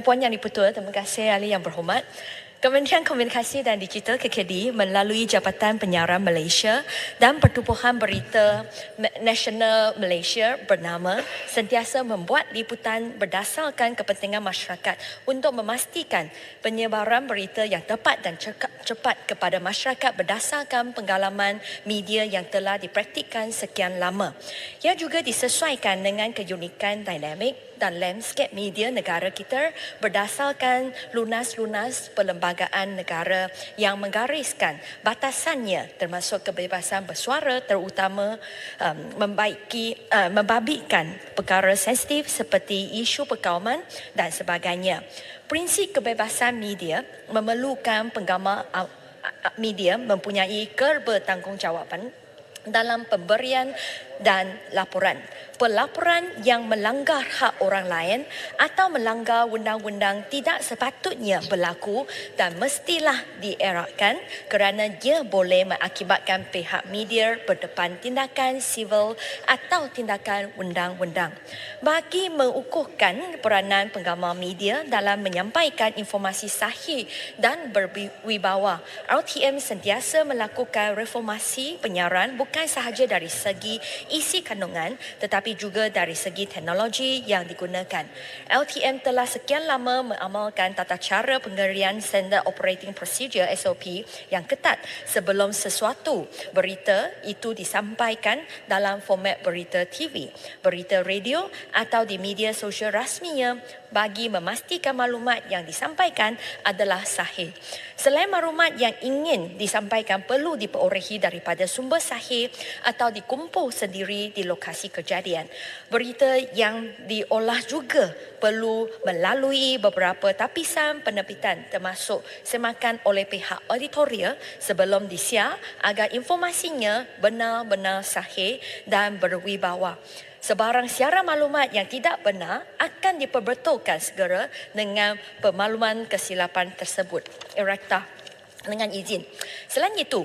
Puan Yang di-Pertua, terima kasih ahli yang berhormat. Kementerian Komunikasi dan Digital KKD melalui Jabatan Penyiaran Malaysia dan Pertubuhan Berita Nasional Malaysia bernama sentiasa membuat liputan berdasarkan kepentingan masyarakat untuk memastikan penyebaran berita yang tepat dan cepat kepada masyarakat berdasarkan pengalaman media yang telah dipraktikkan sekian lama. Ia juga disesuaikan dengan keunikan dinamik dan landscape media negara kita berdasarkan lunas-lunas perlembagaan negara yang menggariskan batasannya termasuk kebebasan bersuara terutama membabitkan perkara sensitif seperti isu perkauman dan sebagainya. Prinsip kebebasan media memerlukan penggambar media mempunyai kebertanggungjawabkan dalam pemberian dan laporan. Pelaporan yang melanggar hak orang lain atau melanggar undang-undang tidak sepatutnya berlaku dan mestilah dielakkan kerana dia boleh mengakibatkan pihak media berdepan tindakan sivil atau tindakan undang-undang. Bagi mengukuhkan peranan penggambar media dalam menyampaikan informasi sahih dan berwibawa, RTM sentiasa melakukan reformasi penyiaran bukan sahaja dari segi isi kandungan tetapi juga dari segi teknologi yang digunakan. LTM telah sekian lama mengamalkan tata cara penggerian Standard Operating Procedure SOP yang ketat sebelum sesuatu berita itu disampaikan dalam format berita TV, berita radio atau di media sosial rasminya bagi memastikan maklumat yang disampaikan adalah sahih. Selain maklumat yang ingin disampaikan perlu diperolehi daripada sumber sahih atau dikumpul sendiri di lokasi kejadian. Berita yang diolah juga perlu melalui beberapa tapisan penerbitan termasuk semakan oleh pihak editorial sebelum disiar agar informasinya benar-benar sahih dan berwibawa. Sebarang siaran maklumat yang tidak benar akan diperbetulkan segera dengan pemakluman kesilapan tersebut. Erakta dengan izin. Selain itu,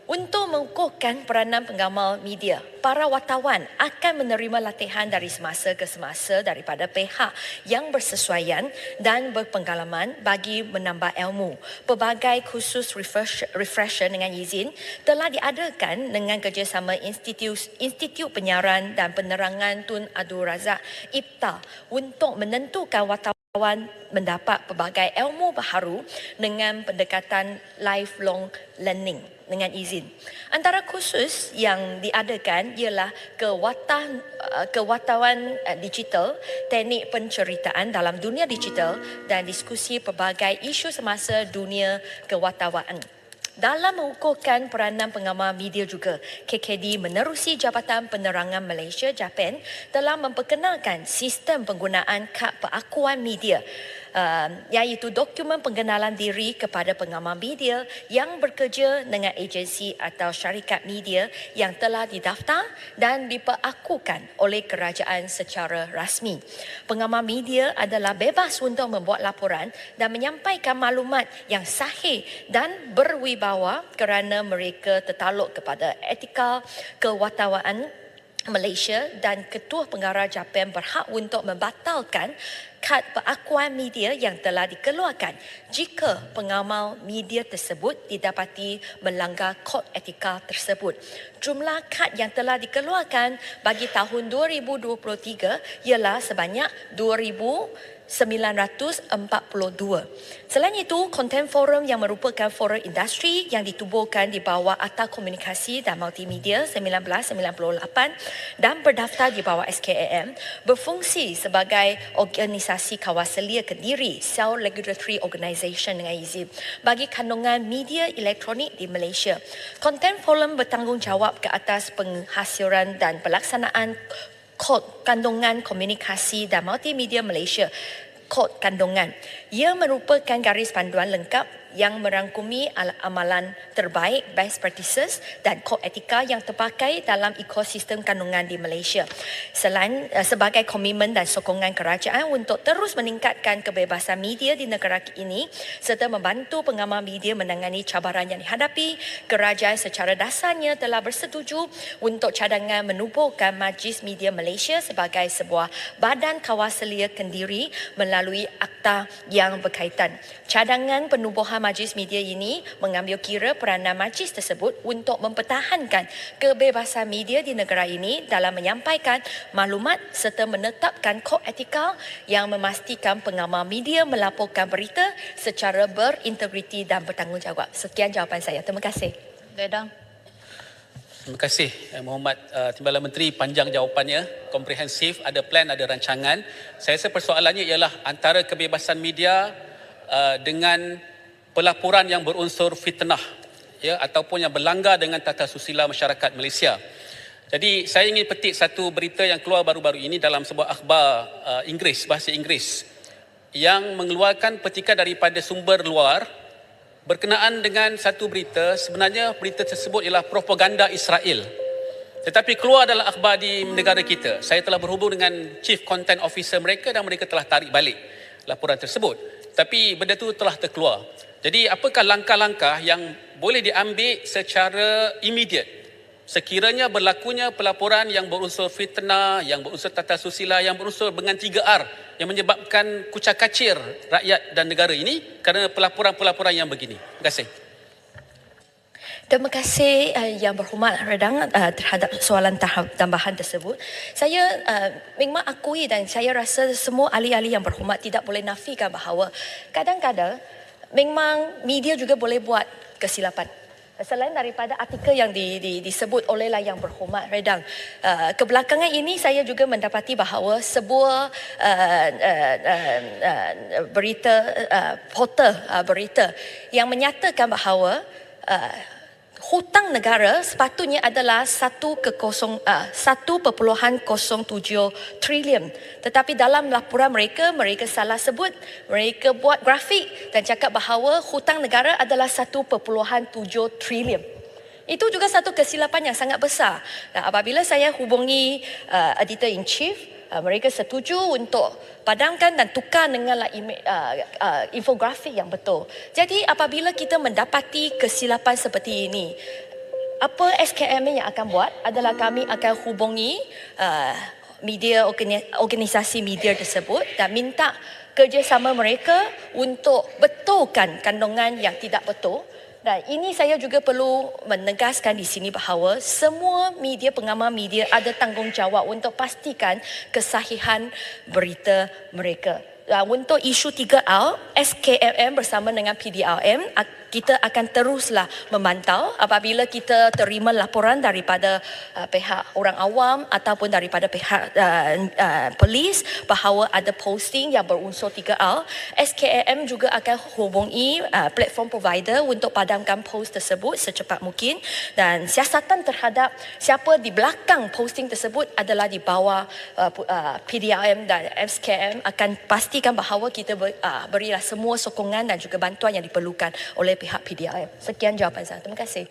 untuk mengukuhkan peranan penggambar media, para wartawan akan menerima latihan dari semasa ke semasa daripada pihak yang bersesuaian dan berpengalaman bagi menambah ilmu. Pelbagai khusus refresher dengan izin telah diadakan dengan kerjasama Institut Penyiaran dan Penerangan Tun Abdul Razak IPTA untuk menentukan wartawan mendapat pelbagai ilmu baharu dengan pendekatan lifelong learning dengan izin. Antara khusus yang diadakan ialah kewatauan digital, teknik penceritaan dalam dunia digital dan diskusi pelbagai isu semasa dunia kewatawaan. Dalam mengukuhkan peranan penggambar media juga, KKD menerusi Jabatan Penerangan Malaysia JAPEN telah memperkenalkan sistem penggunaan kad pengakuan media iaitu dokumen pengenalan diri kepada penggambar media yang bekerja dengan agensi atau syarikat media yang telah didaftar dan diperakukan oleh kerajaan secara rasmi. Penggambar media adalah bebas untuk membuat laporan dan menyampaikan maklumat yang sahih dan berwibawa kerana mereka tertakluk kepada etika kewatawaan Malaysia dan Ketua Pengarah JAPEN berhak untuk membatalkan kad pengakuan media yang telah dikeluarkan jika pengamal media tersebut didapati melanggar kod etika tersebut. Jumlah kad yang telah dikeluarkan bagi tahun 2023 ialah sebanyak 2,942. Selain itu, Content Forum yang merupakan forum industri yang ditubuhkan di bawah Atau Komunikasi dan Multimedia 1998 dan berdaftar di bawah SKAM berfungsi sebagai organisasi kawasalia kendiri Self-Regulatory Organisation dengan izin bagi kandungan media elektronik di Malaysia. Content Forum bertanggungjawab ke atas penghasilan dan pelaksanaan Kod Kandungan Komunikasi dan Multimedia Malaysia, Kod Kandungan. Ia merupakan garis panduan lengkap yang merangkumi amalan terbaik, best practices dan kod etika yang terpakai dalam ekosistem kandungan di Malaysia. Selain sebagai komitmen dan sokongan kerajaan untuk terus meningkatkan kebebasan media di negara ini serta membantu pengamal media menangani cabaran yang dihadapi, kerajaan secara dasarnya telah bersetuju untuk cadangan menubuhkan Majlis Media Malaysia sebagai sebuah badan kawasalia kendiri melalui akta yang berkaitan. Cadangan penubuhan Majlis Media ini mengambil kira peranan majlis tersebut untuk mempertahankan kebebasan media di negara ini dalam menyampaikan maklumat serta menetapkan kod etika yang memastikan pengamal media melaporkan berita secara berintegriti dan bertanggungjawab. Sekian jawapan saya. Terima kasih. Dedang. Terima kasih Muhammad Timbalan Menteri, panjang jawapannya, komprehensif, ada plan, ada rancangan. Saya rasa persoalannya ialah antara kebebasan media dengan pelaporan yang berunsur fitnah, ya, ataupun yang berlanggar dengan tata susila masyarakat Malaysia. Jadi saya ingin petik satu berita yang keluar baru-baru ini dalam sebuah akhbar Inggeris, bahasa Inggeris, yang mengeluarkan petikan daripada sumber luar berkenaan dengan satu berita. Sebenarnya berita tersebut ialah propaganda Israel, tetapi keluar dalam akhbar di negara kita. Saya telah berhubung dengan Chief Content Officer mereka dan mereka telah tarik balik laporan tersebut, tapi benda itu telah terkeluar. Jadi apakah langkah-langkah yang boleh diambil secara immediate sekiranya berlakunya pelaporan yang berunsur fitnah, yang berunsur tata susila, yang berunsur dengan 3R, yang menyebabkan kucak-kacir rakyat dan negara ini kerana pelaporan-pelaporan yang begini? Terima kasih. Terima kasih Yang Berhormat Redang terhadap soalan tambahan tersebut. Saya memang akui dan saya rasa semua ahli-ahli yang berhormat tidak boleh nafikan bahawa kadang-kadang memang media juga boleh buat kesilapan. Selain daripada artikel yang disebut olehlah Yang Berhormat Redang, kebelakangan ini saya juga mendapati bahawa sebuah berita, portal berita yang menyatakan bahawa hutang negara sepatutnya adalah 1.07 trilion. Tetapi dalam laporan mereka salah sebut. Mereka buat grafik dan cakap bahawa hutang negara adalah 1.7 trilion. Itu juga satu kesilapan yang sangat besar. Apabila saya hubungi Editor-in-Chief, mereka setuju untuk padamkan dan tukar dengan infografik yang betul. Jadi apabila kita mendapati kesilapan seperti ini, apa SKM yang akan buat adalah kami akan hubungi media, organisasi media tersebut dan minta kerjasama mereka untuk betulkan kandungan yang tidak betul. Dan ini saya juga perlu menegaskan di sini bahawa semua media, pengamal media ada tanggungjawab untuk pastikan kesahihan berita mereka. Untuk isu 3R, SKMM bersama dengan PDRM, kita akan teruslah memantau apabila kita terima laporan daripada pihak orang awam ataupun daripada pihak polis bahawa ada posting yang berunsur 3R. SKMM juga akan hubungi platform provider untuk padamkan post tersebut secepat mungkin, dan siasatan terhadap siapa di belakang posting tersebut adalah di bawah PDRM dan SKM akan pastikan bahawa kita berilah semua sokongan dan juga bantuan yang diperlukan oleh pihak PDRM. Sekian jawapan saya. Terima kasih.